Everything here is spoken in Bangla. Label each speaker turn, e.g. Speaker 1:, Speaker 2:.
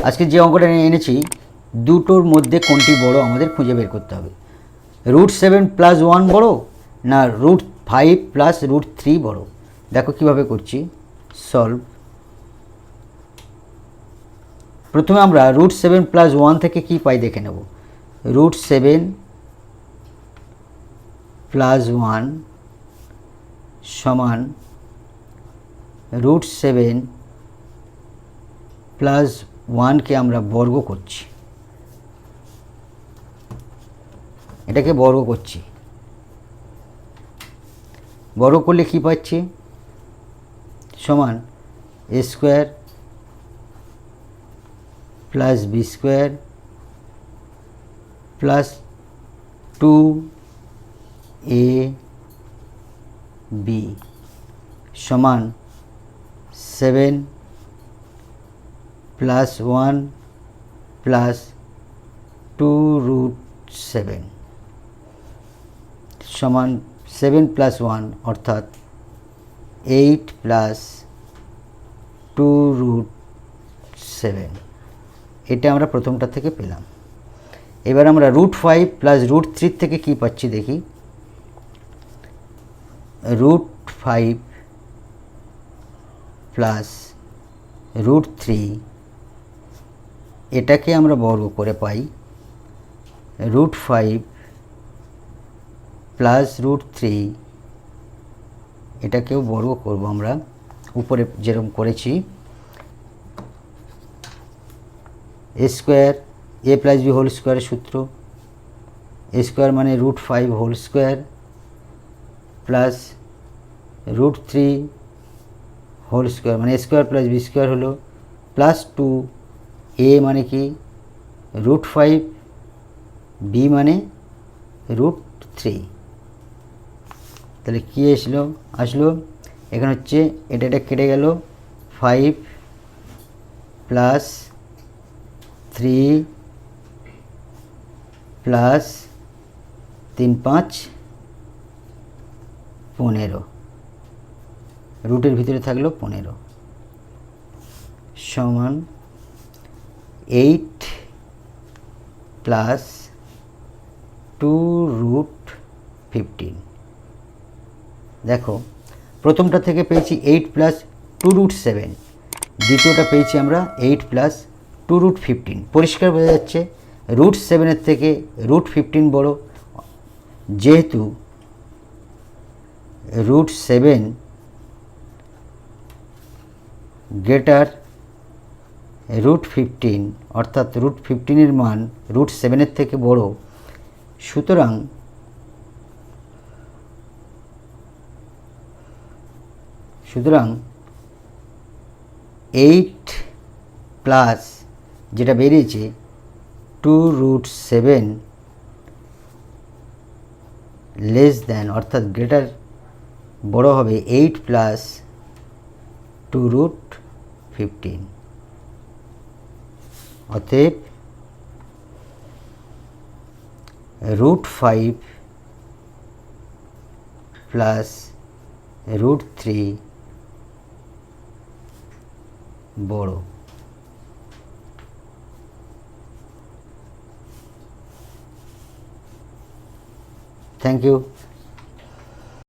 Speaker 1: আজকে যে অঙ্কটা এনেছি দুটোর মধ্যে কোনটি বড় আমাদের খুঁজে বের করতে হবে। √7 + 1 বড় না √5 + √3 বড়? দেখো কিভাবে করছি, সলভ। প্রথমে আমরা √7 + 1 থেকে কি পাই দেখে নেব। √7 + 1 সমান √7 + 1কে আমরা বর্গ করছি, এটাকে বর্গ করছি। বর্গ করলে কি পাচ্ছি, সমান a² + b² + 2ab সমান 7 + 1 + 2√7 সমান 7 + 1 অর্থাৎ 8 + 2√7। এটা আমরা প্রথমটা থেকে পেলাম। এবার আমরা √5 + √3 থেকে কি পাচ্ছি দেখি। √5 + √3 এটাকে আমরা বর্গ করে পাই √5 + √3, এটাকেও বর্গ করব আমরা উপরে যেরকম করেছি। a² a + b হোল স্কোয়ারের সূত্র, a² মানে √5 whole square plus √3 whole square মানে a² + b² হলো প্লাস 2, a মানে কি √5, b মানে √3। তাহলে কী আসলো এখানে হচ্ছে এটা কেটে গেল 5 + 3 + 3 5 15, রুটের ভিতরে থাকলো 15 সমান 8 + 2√15। দেখো প্রথমটা থেকে পেয়েছি 8 + 2√7, দ্বিতীয়টা পেয়েছি আমরা 8 + 2√15। পরিষ্কার বোঝা যাচ্ছে √7 থেকে √15 বড়, যেহেতু √7 গ্রেটার √15 অর্থাৎ √15 মান √7 থেকে বড়, সুতরাং সুতরাং 8 প্লাস যেটা বেরিয়েছে 2√7 লেস দ্যান অর্থাৎ গ্রেটার বড় হবে 8 + 2√15। অতএব √5 + √3 বড়। Thank you.